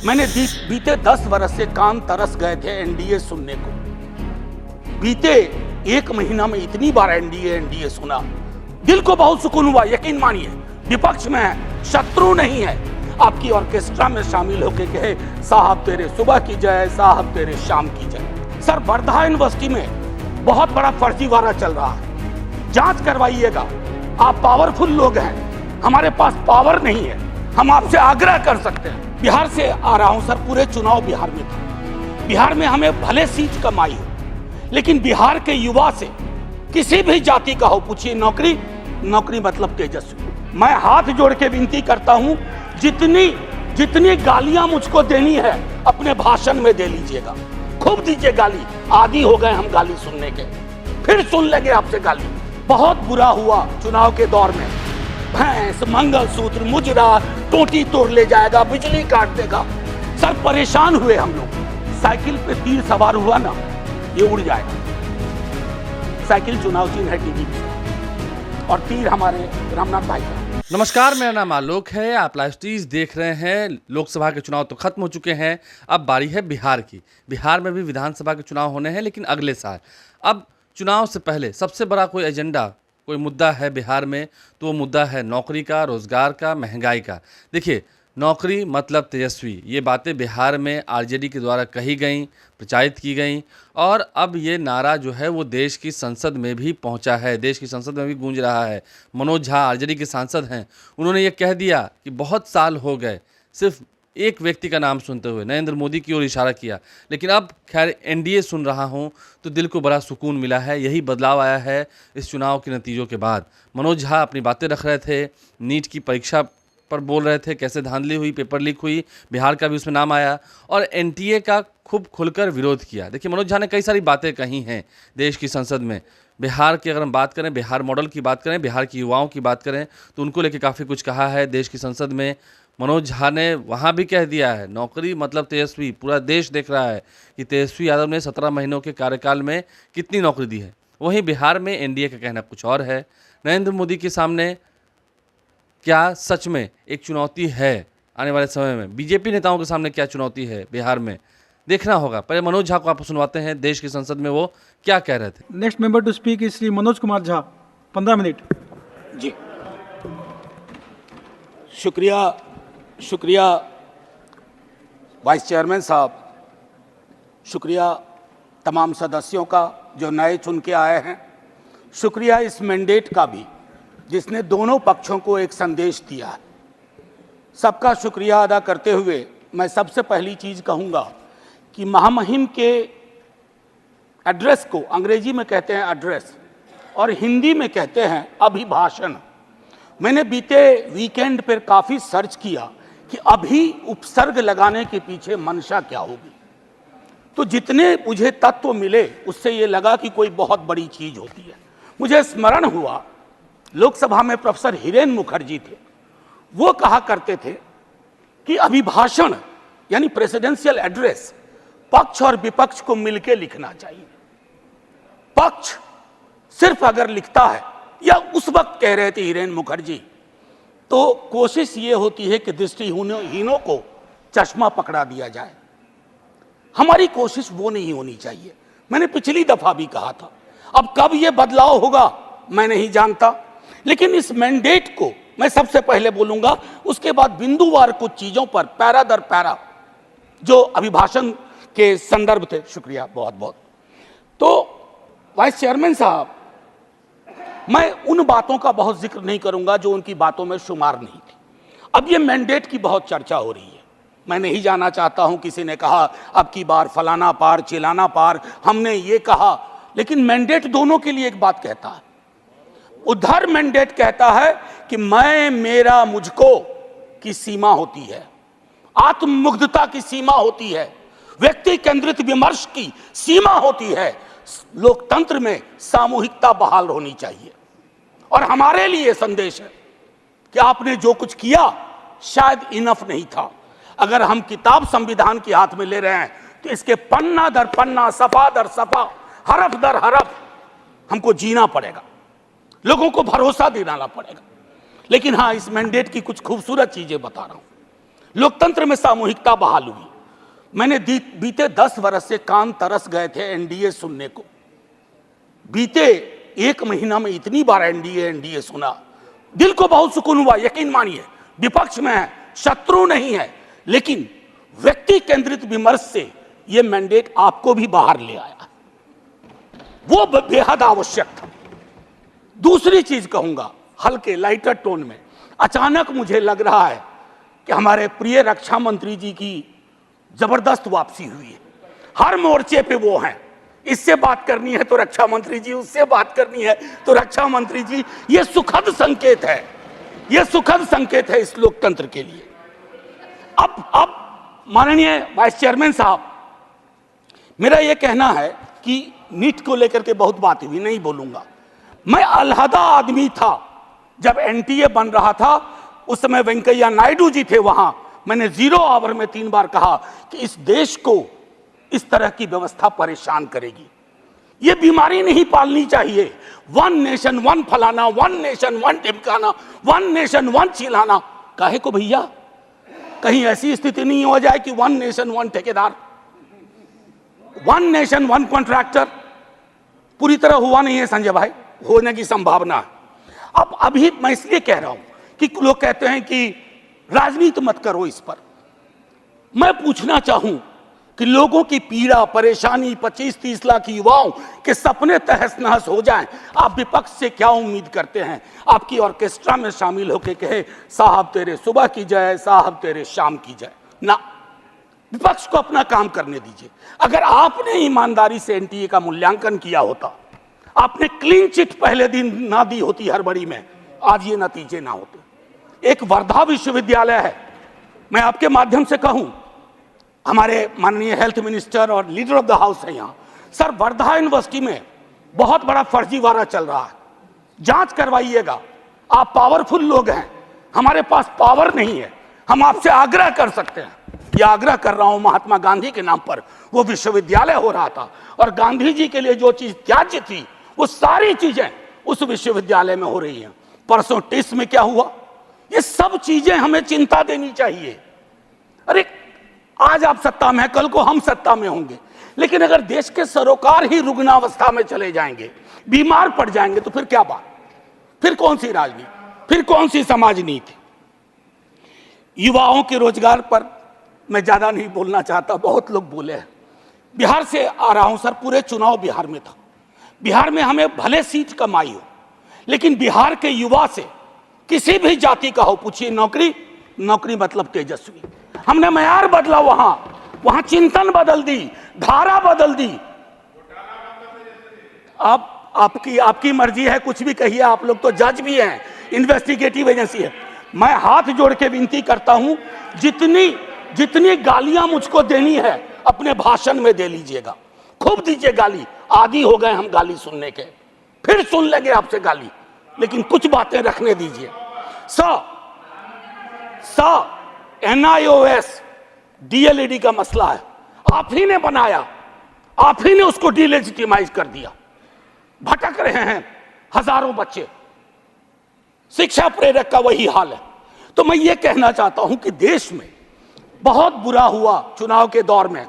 मैंने बीते 10 वर्ष से कान तरस गए थे एनडीए सुनने को। बीते 1 महीना में इतनी बार एनडीए सुना, दिल को बहुत सुकून हुआ। यकीन मानिए, विपक्ष में है, शत्रु नहीं है। आपकी ऑर्केस्ट्रा में शामिल होके कहे साहब तेरे सुबह की जय, साहब तेरे शाम की जय। सर, वर्धा यूनिवर्सिटी में बहुत बड़ा फर्जीवाड़ा चल रहा है, जांच करवाइएगा। आप पावरफुल लोग हैं, हमारे पास पावर नहीं है। हम आपसे आग्रह कर सकते हैं। बिहार से आ रहा हूं सर, पूरे चुनाव बिहार में था। बिहार में हमें भले सीट कम आई हो, लेकिन बिहार के युवा से किसी भी जाति का हो, पूछिए नौकरी मतलब तेजस्वी। मैं हाथ जोड़ के विनती करता हूं, जितनी गालियां मुझको देनी है अपने भाषण में दे लीजिएगा, खूब दीजिए गाली। आदी हो गए हम गाली सुनने के, फिर सुन लेंगे आपसे गाली। बहुत बुरा हुआ चुनाव के दौर में, भैंस, मंगलसूत्र, मुजरा, टोटी तोड़ ले जाएगा, बिजली काट देगा। सर, परेशान हुए हम लोग। साइकिल पे तीर सवार हुआ ना, ये उड़ जाएगा। साइकिल चुनाव चिन्ह है टीवी में, और तीर हमारे रामनाथ भाई का। नमस्कार, मेरा नाम आलोक है। आप लाइव स्ट्रीज देख रहे हैं। लोकसभा के चुनाव तो खत्म हो चुके हैं, अब बारी है बिहार की। बिहार में भी विधानसभा के चुनाव होने हैं, लेकिन अगले साल। अब चुनाव से पहले सबसे बड़ा कोई एजेंडा, कोई मुद्दा है बिहार में, तो वो मुद्दा है नौकरी का, रोजगार का, महंगाई का। देखिए, नौकरी मतलब तेजस्वी, ये बातें बिहार में आरजेडी के द्वारा कही गई, प्रचारित की गई, और अब ये नारा जो है वो देश की संसद में भी पहुंचा है, देश की संसद में भी गूंज रहा है। मनोज झा आरजेडी के सांसद हैं, उन्होंने ये कह दिया कि बहुत साल हो गए सिर्फ एक व्यक्ति का नाम सुनते हुए, नरेंद्र मोदी की ओर इशारा किया। लेकिन अब खैर एनडीए सुन रहा हूं तो दिल को बड़ा सुकून मिला है। यही बदलाव आया है इस चुनाव के नतीजों के बाद। मनोज झा अपनी बातें रख रहे थे, नीट की परीक्षा पर बोल रहे थे, कैसे धांधली हुई, पेपर लीक हुई, बिहार का भी उसमें नाम आया, और एनडीए का खूब खुलकर विरोध किया। देखिए, मनोज झा ने कई सारी बातें कही हैं देश की संसद में। बिहार की अगर हम बात करें, बिहार मॉडल की बात करें, बिहार के युवाओं की बात करें, तो उनको लेकर काफ़ी कुछ कहा है देश की संसद में। मनोज झा ने वहाँ भी कह दिया है, नौकरी मतलब तेजस्वी। पूरा देश देख रहा है कि तेजस्वी यादव ने 17 महीनों के कार्यकाल में कितनी नौकरी दी है। वहीं बिहार में एनडीए का कहना कुछ और है। नरेंद्र मोदी के सामने क्या सच में एक चुनौती है आने वाले समय में? बीजेपी नेताओं के सामने क्या चुनौती है बिहार में, देखना होगा। पहले मनोज झा को आप सुनवाते हैं, देश की संसद में वो क्या कह रहे थे। Next member to speak is Shri Manoj Kumar Jha, 15 मिनट। जी, शुक्रिया वाइस चेयरमैन साहब, शुक्रिया तमाम सदस्यों का जो नए चुन के आए हैं, शुक्रिया इस मैंडेट का भी जिसने दोनों पक्षों को एक संदेश दिया है। सबका शुक्रिया अदा करते हुए मैं सबसे पहली चीज़ कहूँगा कि महामहिम के एड्रेस को अंग्रेजी में कहते हैं एड्रेस, और हिंदी में कहते हैं अभिभाषण। मैंने बीते वीकेंड पर काफ़ी सर्च किया कि अभी उपसर्ग लगाने के पीछे मंशा क्या होगी। तो जितने मुझे तत्व मिले उससे ये लगा कि कोई बहुत बड़ी चीज़ होती है। मुझे स्मरण हुआ, लोकसभा में प्रोफेसर हिरेन मुखर्जी थे, वो कहा करते थे कि अभिभाषण यानी प्रेसिडेंशियल एड्रेस पक्ष और विपक्ष को मिलकर लिखना चाहिए। पक्ष सिर्फ अगर लिखता है, या उस वक्त कह रहे थे हिरेन मुखर्जी, तो कोशिश ये होती है कि दृष्टिहीनों को चश्मा पकड़ा दिया जाए। हमारी कोशिश वो नहीं होनी चाहिए। मैंने पिछली दफा भी कहा था, अब कब ये बदलाव होगा मैं नहीं जानता, लेकिन इस मैंडेट को मैं सबसे पहले बोलूंगा, उसके बाद बिंदुवार कुछ चीजों पर पैरा दर पैरा जो अभिभाषण के संदर्भ थे। शुक्रिया बहुत बहुत। तो वाइस चेयरमैन साहब, मैं उन बातों का बहुत जिक्र नहीं करूंगा जो उनकी बातों में शुमार नहीं थी। अब ये मैंडेट की बहुत चर्चा हो रही है, मैं नहीं जाना चाहता हूं। किसी ने कहा अब की बार फलाना पार चिलाना पार, हमने ये कहा, लेकिन मैंडेट दोनों के लिए एक बात कहता है। उधर मैंडेट कहता है कि मैं, मेरा, मुझको की सीमा होती है, आत्ममुग्धता की सीमा होती है, व्यक्ति केंद्रित विमर्श की सीमा होती है, लोकतंत्र में सामूहिकता बहाल होनी चाहिए। और हमारे लिए संदेश है कि आपने जो कुछ किया शायद इनफ नहीं था। अगर हम किताब संविधान के हाथ में ले रहे हैं तो इसके पन्ना दर पन्ना, सफा दर सफा, हरफ दर हरफ हमको जीना पड़ेगा, लोगों को भरोसा दिलाना पड़ेगा। लेकिन हाँ, इस मैंडेट की कुछ खूबसूरत चीजें बता रहा हूं। लोकतंत्र में सामूहिकता बहाल हुई। मैंने बीते 10 वर्ष से कान तरस गए थे एनडीए सुनने को। बीते 1 महीना में इतनी बार एनडीए सुना, दिल को बहुत सुकून हुआ। यकीन मानिए, विपक्ष में है, शत्रु नहीं है, लेकिन व्यक्ति केंद्रित विमर्श से यह मैंडेट आपको भी बाहर ले आया, वो बेहद आवश्यक था। दूसरी चीज कहूंगा, हल्के लाइटर टोन में, अचानक मुझे लग रहा है कि हमारे प्रिय रक्षा मंत्री जी की जबरदस्त वापसी हुई है। हर मोर्चे पे वो हैं। इससे बात करनी है तो रक्षा मंत्री जी, उससे बात करनी है तो रक्षा मंत्री जी। ये सुखद संकेत है, ये सुखद संकेत है इस लोकतंत्र के लिए। अब माननीय वाइस चेयरमैन साहब, मेरा ये कहना है कि नीट को लेकर के बहुत बात हुई, नहीं बोलूंगा। मैं अलहदा आदमी था जब एनटीए बन रहा था, उस समय वेंकैया नायडू जी थे वहां। मैंने 0 आवर में 3 बार कहा कि इस देश को इस तरह की व्यवस्था परेशान करेगी। ये बीमारी नहीं पालनी चाहिए। 1 नेशन 1 फलाना, 1 नेशन 1 टिमकाना, 1 नेशन 1 चिल्लाना। काहे को भैया, कहीं ऐसी स्थिति नहीं हो जाए कि 1 नेशन 1 ठेकेदार, 1 नेशन 1 कॉन्ट्रैक्टर पूरी तरह हुआ नहीं है संजय भाई, होने की संभावना है। अब अभी मैं इसलिए कह रहा हूं कि लोग कहते हैं कि राजनीति मत करो इस पर। मैं पूछना चाहूं कि लोगों की पीड़ा परेशानी, 25-30 लाख युवाओं के सपने तहस नहस हो जाएं, आप विपक्ष से क्या उम्मीद करते हैं? आपकी ऑर्केस्ट्रा में शामिल होकर कहे साहब तेरे सुबह की जय, साहब तेरे शाम की जय। ना, विपक्ष को अपना काम करने दीजिए। अगर आपने ईमानदारी से एनटीए का मूल्यांकन किया होता, आपने क्लीन चिट पहले दिन ना दी होती हड़बड़ी में, आज ये नतीजे ना होते। एक वर्धा विश्वविद्यालय है, मैं आपके माध्यम से कहूं, हमारे माननीय हेल्थ मिनिस्टर और लीडर ऑफ द हाउस है यहाँ। सर, वर्धा यूनिवर्सिटी में बहुत बड़ा फर्जीवाड़ा चल रहा है, जांच करवाइएगा। आप पावरफुल लोग हैं, हमारे पास पावर नहीं है। हम आपसे आग्रह कर सकते हैं, यह आग्रह कर रहा हूं महात्मा गांधी के नाम पर। वो विश्वविद्यालय हो रहा था और गांधी जी के लिए जो चीज त्याज्य थी, वो सारी चीजें उस विश्वविद्यालय में हो रही हैं। परसों टिस में क्या हुआ, ये सब चीजें हमें चिंता देनी चाहिए। अरे आज आप सत्ता में हैं, कल को हम सत्ता में होंगे, लेकिन अगर देश के सरोकार ही रुग्णावस्था में चले जाएंगे, बीमार पड़ जाएंगे, तो फिर क्या बात, फिर कौन सी राजनीति, फिर कौन सी समाज नीति? युवाओं के रोजगार पर मैं ज्यादा नहीं बोलना चाहता, बहुत लोग बोले हैं। बिहार से आ रहा हूं सर, पूरे चुनाव बिहार में था। बिहार में हमें भले सीट कम आई हो, लेकिन बिहार के युवा से किसी भी जाति का हो, पूछिए नौकरी, नौकरी मतलब तेजस्वी। हमने मयार बदला, वहां चिंतन बदल दी, धारा बदल दी। अब आपकी मर्जी है, कुछ भी कहिए, आप लोग तो जज भी हैं, इन्वेस्टिगेटिव एजेंसी है। मैं हाथ जोड़ के विनती करता हूं, जितनी गालियां मुझको देनी है अपने भाषण में दे लीजिएगा, खूब दीजिए गाली। आदी हो गए हम गाली सुनने के, फिर सुन लेंगे आपसे गाली, लेकिन कुछ बातें रखने दीजिए। NIOS DLED का मसला है, आप ही ने बनाया, आप ही ने उसको डिलेजिटिमाइज कर दिया। भटक रहे हैं हजारों बच्चे, शिक्षा प्रेरक का वही हाल है। तो मैं ये कहना चाहता हूं कि देश में बहुत बुरा हुआ चुनाव के दौर में।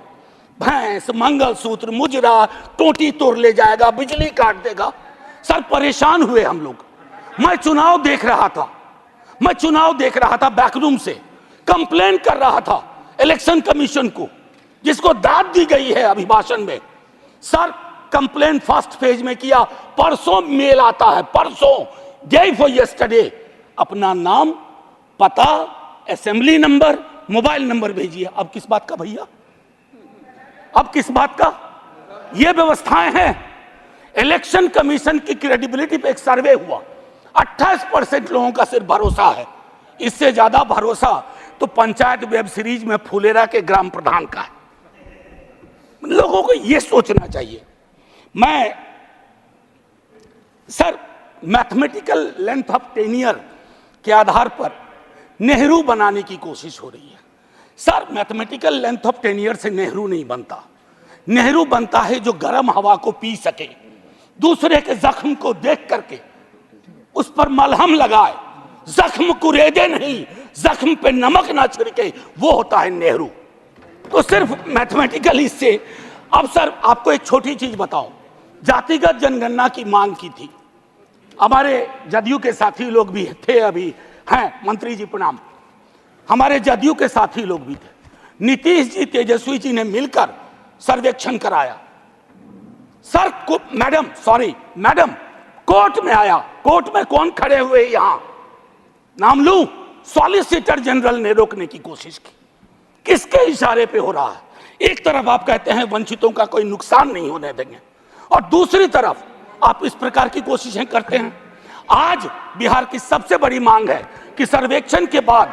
भैंस, मंगलसूत्र, मुजरा, टोटी तोड़ ले जाएगा, बिजली काट देगा। सर, परेशान हुए हम लोग। मैं चुनाव देख रहा था बैकरूम से, कंप्लेन कर रहा था इलेक्शन कमीशन को, जिसको दाद दी गई है अभिभाषण में। सर, कंप्लेन फर्स्ट फेज में किया, परसों मेल आता है, परसों, डे फॉर यस्टरडे, अपना नाम, पता, असेंबली नंबर, मोबाइल नंबर भेजिए। अब किस बात का भैया, अब किस बात का? ये व्यवस्थाएं हैं। इलेक्शन कमीशन की क्रेडिबिलिटी पे एक सर्वे हुआ, 28% लोगों का सिर्फ भरोसा है। इससे ज्यादा भरोसा तो पंचायत वेब सीरीज में फुलेरा के ग्राम प्रधान का है। लोगों को यह सोचना चाहिए। Sir, mathematical length of tenure के आधार पर नेहरू बनाने की कोशिश हो रही है। Sir, mathematical length of tenure से नेहरू नहीं बनता। नेहरू बनता है जो गर्म हवा को पी सके, दूसरे के जख्म को देख करके उस पर मलहम लगाए, जख्म कुरेदे नहीं, जख्म पे नमक ना छिड़के वो होता है नेहरू। तो सिर्फ मैथमेटिकली इससे। अब सर आपको एक छोटी चीज बताऊं, जातिगत जनगणना की मांग की थी, हमारे जदयू के साथी लोग भी थे, अभी हैं मंत्री जी प्रणाम, हमारे जदयू के साथी लोग भी थे, नीतीश जी तेजस्वी जी ने मिलकर सर्वेक्षण कराया। सर को मैडम कोर्ट में आया, कोर्ट में कौन खड़े हुए यहां नाम लूं, सॉलिसिटर जनरल ने रोकने की कोशिश की। किसके इशारे पे हो रहा है? एक तरफ आप कहते हैं वंचितों का कोई नुकसान नहीं होने देंगे, और दूसरी तरफ आप इस प्रकार की कोशिशें करते हैं। आज बिहार की सबसे बड़ी मांग है कि सर्वेक्षण के बाद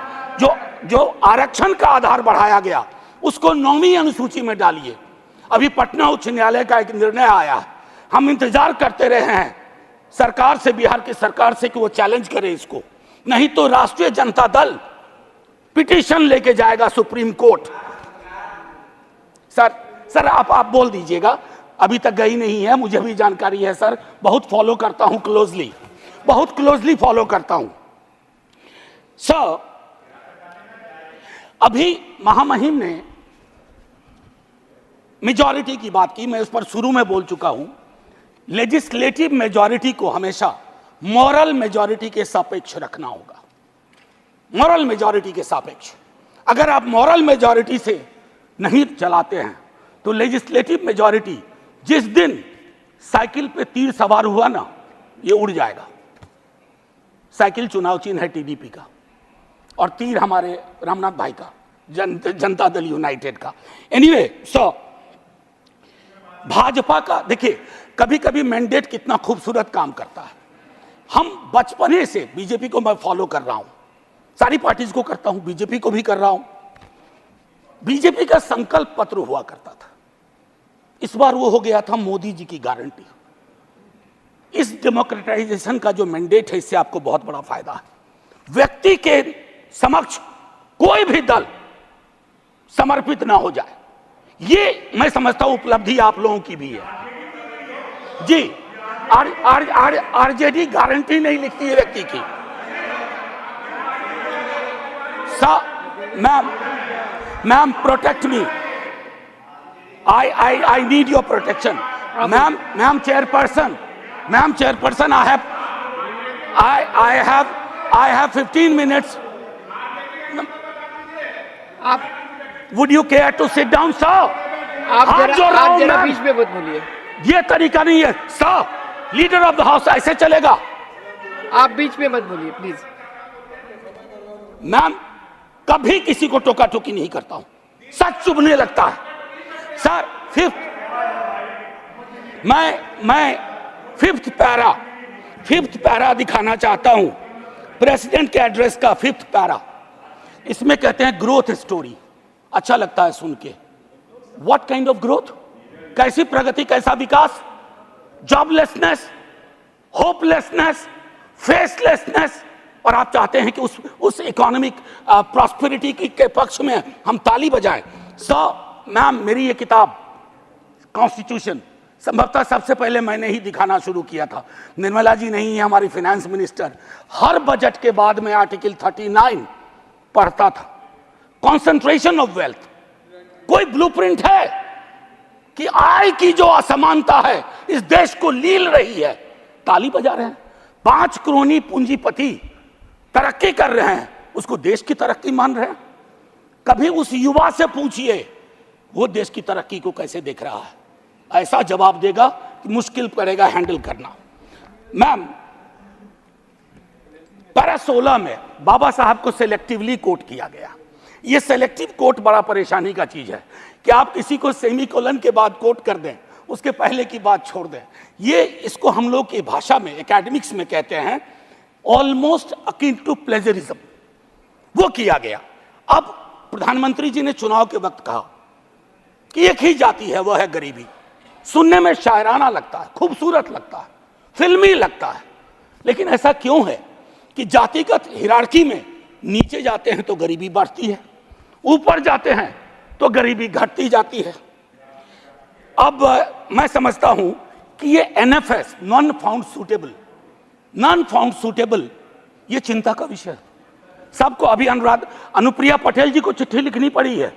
जो आरक्षण का आधार बढ़ाया गया उसको 9वीं अनुसूची में डालिए। अभी पटना उच्च न्यायालय का एक निर्णय आया है, हम इंतजार करते रहे हैं सरकार से, बिहार की सरकार से कि वो चैलेंज करे इसको, नहीं तो राष्ट्रीय जनता दल पिटीशन लेके जाएगा सुप्रीम कोर्ट। सर आप बोल दीजिएगा, अभी तक गई नहीं है, मुझे भी जानकारी है सर, बहुत फॉलो करता हूं क्लोजली, बहुत क्लोजली फॉलो करता हूं। सर अभी महामहिम ने मेजॉरिटी की बात की, मैं उस पर शुरू में बोल चुका हूं। लेजिस्लेटिव मेजॉरिटी को हमेशा मॉरल मेजॉरिटी के सापेक्ष रखना होगा, मॉरल मेजॉरिटी के सापेक्ष। अगर आप मॉरल मेजॉरिटी से नहीं चलाते हैं तो लेजिस्लेटिव मेजॉरिटी जिस दिन साइकिल पे तीर सवार हुआ ना, ये उड़ जाएगा। साइकिल चुनाव चिन्ह है टीडीपी का और तीर हमारे रामनाथ भाई का, जनता दल यूनाइटेड का। एनीवे भाजपा का देखिए कभी कभी मैंडेट कितना खूबसूरत काम करता है। हम बचपने से बीजेपी को मैं फॉलो कर रहा हूं, सारी पार्टीज को करता हूं, बीजेपी को भी कर रहा हूं। बीजेपी का संकल्प पत्र हुआ करता था, इस बार वो हो गया था मोदी जी की गारंटी। इस डेमोक्रेटाइजेशन का जो मैंडेट है, इससे आपको बहुत बड़ा फायदा है। व्यक्ति के समक्ष कोई भी दल समर्पित ना हो जाए, ये मैं समझता हूं उपलब्धि आप लोगों की भी है जी। आरजेडी गारंटी नहीं लिखती है व्यक्ति की। Ma'am protect me, I need your protection. Ma'am chairperson, I have 15 minutes. आप Would you care to sit down, sir? आप जरा बीच में मत बोलिए, ये तरीका नहीं है sir, leader of the house ऐसे चलेगा? आप बीच में मत बोलिए प्लीज। मैम कभी किसी को टोका टोकी नहीं करता हूं, सच चुभने लगता है। सर मैं फिफ्थ पैरा दिखाना चाहता हूं, प्रेसिडेंट के एड्रेस का 5th पैरा। इसमें कहते हैं ग्रोथ स्टोरी, अच्छा लगता है सुन के। What kind of growth? कैसी प्रगति, कैसा विकास? Joblessness, hopelessness, फेसलेसनेस। और आप चाहते हैं कि उस इकोनॉमिक प्रॉस्पेरिटी के पक्ष में हम ताली बजाएं। मैम मेरी ये किताब कॉन्स्टिट्यूशन संभवतः सबसे पहले मैंने ही दिखाना शुरू किया था, निर्मला जी नहीं है हमारी फाइनेंस मिनिस्टर, हर बजट के बाद में आर्टिकल 39 पढ़ता था। कॉन्सेंट्रेशन ऑफ वेल्थ, कोई ब्लूप्रिंट है कि आय की जो असमानता है इस देश को लील रही है? ताली बजा रहे हैं। 5 करोड़ पूंजीपति तरक्की कर रहे हैं, उसको देश की तरक्की मान रहे हैं? कभी उस युवा से पूछिए वो देश की तरक्की को कैसे देख रहा है, ऐसा जवाब देगा कि मुश्किल पड़ेगा हैंडल करना। मैम पैरा 16 में बाबा साहब को सेलेक्टिवली कोट किया गया। ये सेलेक्टिव कोट बड़ा परेशानी का चीज है कि आप किसी को सेमीकोलन के बाद कोट कर दें, उसके पहले की बात छोड़ दें। ये इसको हम लोग की भाषा में एकेडमिक्स में कहते हैं ऑलमोस्ट अकिन टू प्लेजरिज्म, वो किया गया। अब प्रधानमंत्री जी ने चुनाव के वक्त कहा कि एक ही जाति है, वह है गरीबी। सुनने में शायराना लगता है, खूबसूरत लगता है, फिल्मी लगता है, लेकिन ऐसा क्यों है कि जातिगत हिरार्की में नीचे जाते हैं तो गरीबी बढ़ती है, ऊपर जाते हैं तो गरीबी घटती जाती है। अब मैं समझता हूं कि ये NFS नॉन फाउंड सूटेबल ये चिंता का विषय है। सबको अभी अनुप्रिया पटेल जी को चिट्ठी लिखनी पड़ी है।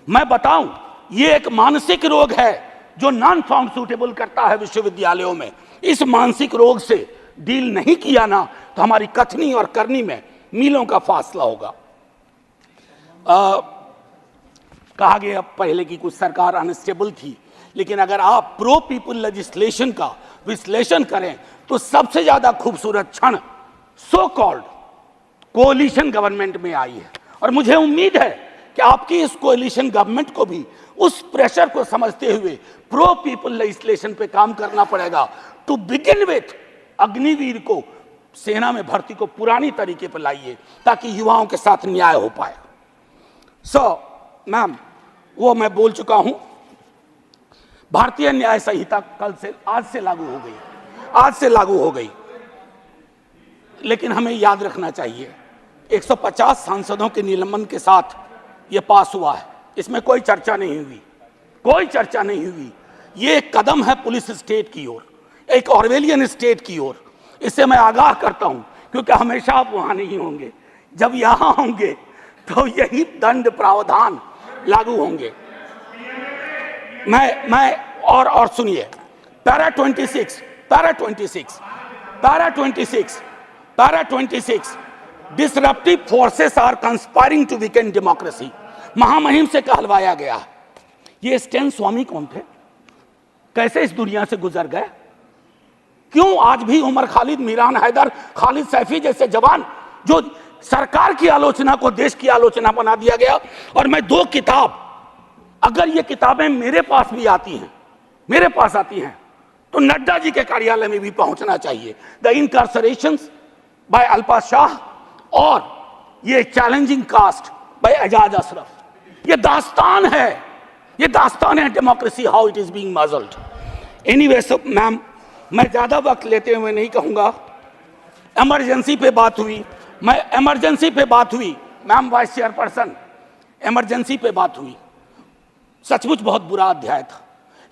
मैं बताऊं, ये एक मानसिक रोग है जो नॉन फाउंड सूटेबल करता है विश्वविद्यालयों में। इस मानसिक रोग से डील नहीं किया ना तो हमारी कथनी और करनी में मीलों का फासला होगा। कहा गया पहले की कुछ सरकार अनस्टेबल थी, लेकिन अगर आप प्रो पीपल लेजिस्लेशन का विश्लेषण करें तो सबसे ज्यादा खूबसूरत क्षण सो कॉल्ड कोalition गवर्नमेंट में आई है। और मुझे उम्मीद है कि आपकी इस कोalition गवर्नमेंट को भी उस प्रेशर को समझते हुए प्रो पीपल लेजिस्लेशन पे काम करना पड़ेगा। टू बिगिन विथ अग्निवीर को सेना में भर्ती को पुरानी तरीके पर लाइए ताकि युवाओं के साथ न्याय हो पाए। मैम, वो मैं बोल चुका हूं। भारतीय न्याय संहिता आज से लागू हो गई, लेकिन हमें याद रखना चाहिए 150 सांसदों के निलंबन के साथ यह पास हुआ है। इसमें कोई चर्चा नहीं हुई। ये एक कदम है पुलिस स्टेट की ओर, एक ऑर्वेलियन स्टेट की ओर। इससे मैं आगाह करता हूं, क्योंकि हमेशा आप वहां नहीं होंगे। जब यहां होंगे तो यही दंड प्रावधान लागू होंगे। मैं और सुनिए, para 26 disruptive forces are conspiring to weaken democracy. महामहिम से कहलवाया गया। ये स्टैन स्वामी कौन थे? कैसे इस दुनिया से गुजर गए? क्यों आज भी उमर खालिद, मीरान हैदर, खालिद सैफी जैसे जवान जो सरकार की आलोचना को देश की आलोचना बना दिया गया। और मैं 2 किताब, अगर ये किताबें मेरे पास आती हैं तो नड्डा जी के कार्यालय में भी पहुंचना चाहिए। The incarcerations by Alpa Shah और ये challenging caste by Ejaz Ashraf. ये दास्तान है democracy, how it is being muzzled. Anyway, ma'am, मैं ज्यादा वक्त लेते हुए नहीं कहूंगा। इमरजेंसी पे बात हुई, मैम वाइस चेयरपर्सन, इमरजेंसी पे बात हुई। सचमुच बहुत बुरा अध्याय था,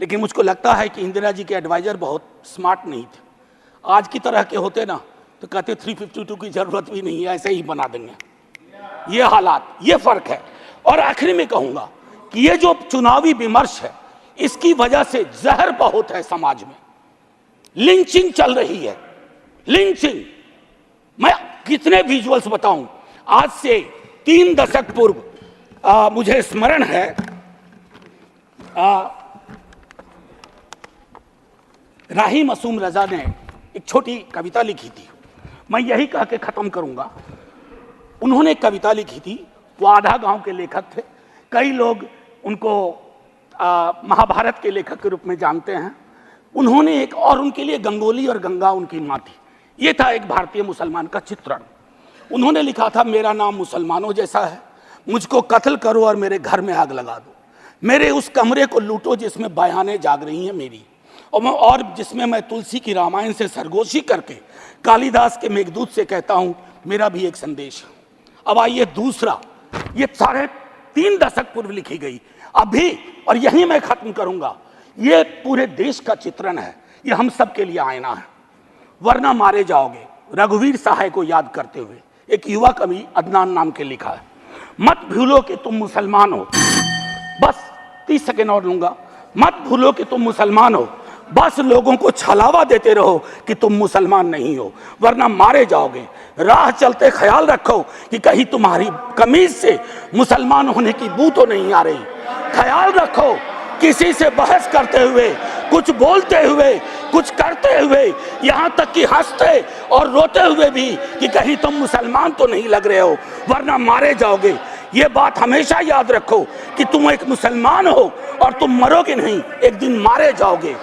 लेकिन मुझको लगता है कि इंदिरा जी के एडवाइजर बहुत स्मार्ट नहीं थे। आज की तरह के होते ना तो कहते 352 की जरूरत भी नहीं है, ऐसे ही बना देंगे। ये हालात, ये फर्क है। और आखिरी में कहूंगा कि ये जो चुनावी विमर्श है, इसकी वजह से जहर बहुत है समाज में। लिंचिंग चल रही है, लिंचिंग। मैं कितने विजुअल्स बताऊं। आज से 3 दशक पूर्व मुझे स्मरण है, राही मासूम रजा ने एक छोटी कविता लिखी थी। मैं यही कह के खत्म करूंगा। उन्होंने एक कविता लिखी थी, वो आधा गांव के लेखक थे। कई लोग उनको महाभारत के लेखक के रूप में जानते हैं। उन्होंने एक, और उनके लिए गंगोली और गंगा उनकी माँ थी। ये था एक भारतीय मुसलमान का चित्रण। उन्होंने लिखा था, मेरा नाम मुसलमानों जैसा है, मुझको कत्ल करो और मेरे घर में आग लगा दो, मेरे उस कमरे को लूटो जिसमें बयानें जाग रही हैं मेरी, और जिसमें मैं तुलसी की रामायण से सरगोशी करके कालिदास के मेघदूत से कहता हूं मेरा भी एक संदेश है। अब आइए दूसरा, ये 3.5 दशक पूर्व लिखी गई अभी, और यही मैं खत्म करूंगा। ये पूरे देश का चित्रण है, ये हम सब के लिए आईना है। वरना मारे जाओगे, रघुवीर सहाय को याद करते हुए एक युवा कवि अदनान नाम के लिखा है। मत भूलो कि तुम मुसलमान हो, बस 30 सेकेंड और लूंगा। मत भूलो कि तुम मुसलमान हो, बस लोगों को छलावा देते रहो कि तुम मुसलमान नहीं हो, वरना मारे जाओगे। राह चलते ख्याल रखो कि कहीं तुम्हारी कमीज से मुसलमान होने की बू तो नहीं आ रही। ख्याल रखो किसी से बहस करते हुए, कुछ बोलते हुए, कुछ करते हुए, यहाँ तक कि हंसते और रोते हुए भी कि कहीं तुम मुसलमान तो नहीं लग रहे हो, वरना मारे जाओगे। ये बात हमेशा याद रखो कि तुम एक मुसलमान हो और तुम मरोगे नहीं, एक दिन मारे जाओगे।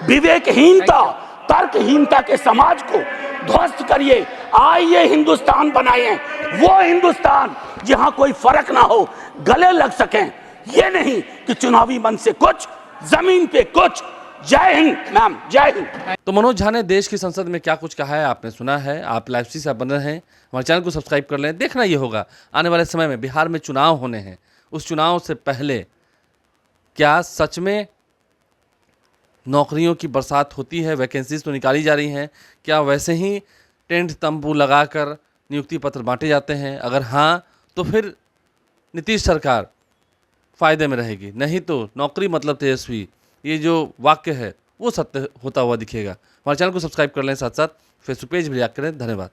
विवेकहीनता, तर्कहीनता के समाज को ध्वस्त करिए। आइए हिंदुस्तान बनाएं, वो हिंदुस्तान जहां कोई फर्क ना हो, गले लग सकें। ये नहीं कि चुनावी मंच से कुछ, जमीन पे कुछ। जय हिंद मैम, जय हिंद। तो मनोज झा ने देश की संसद में क्या कुछ कहा है आपने सुना है। आप लाइव सी से बने हैं, हमारे चैनल को सब्सक्राइब कर लें। देखना ये होगा आने वाले समय में बिहार में चुनाव होने हैं, उस चुनाव से पहले क्या सच में नौकरियों की बरसात होती है, वैकेंसीज तो निकाली जा रही हैं, क्या वैसे ही टेंट तंबू लगाकर नियुक्ति पत्र बांटे जाते हैं? अगर हाँ, तो फिर नीतीश सरकार फायदे में रहेगी, नहीं तो नौकरी मतलब तेजस्वी, ये जो वाक्य है वो सत्य होता हुआ दिखेगा। हमारे चैनल को सब्सक्राइब कर लें, साथ साथ फेसबुक पेज भी लाइक करें। धन्यवाद।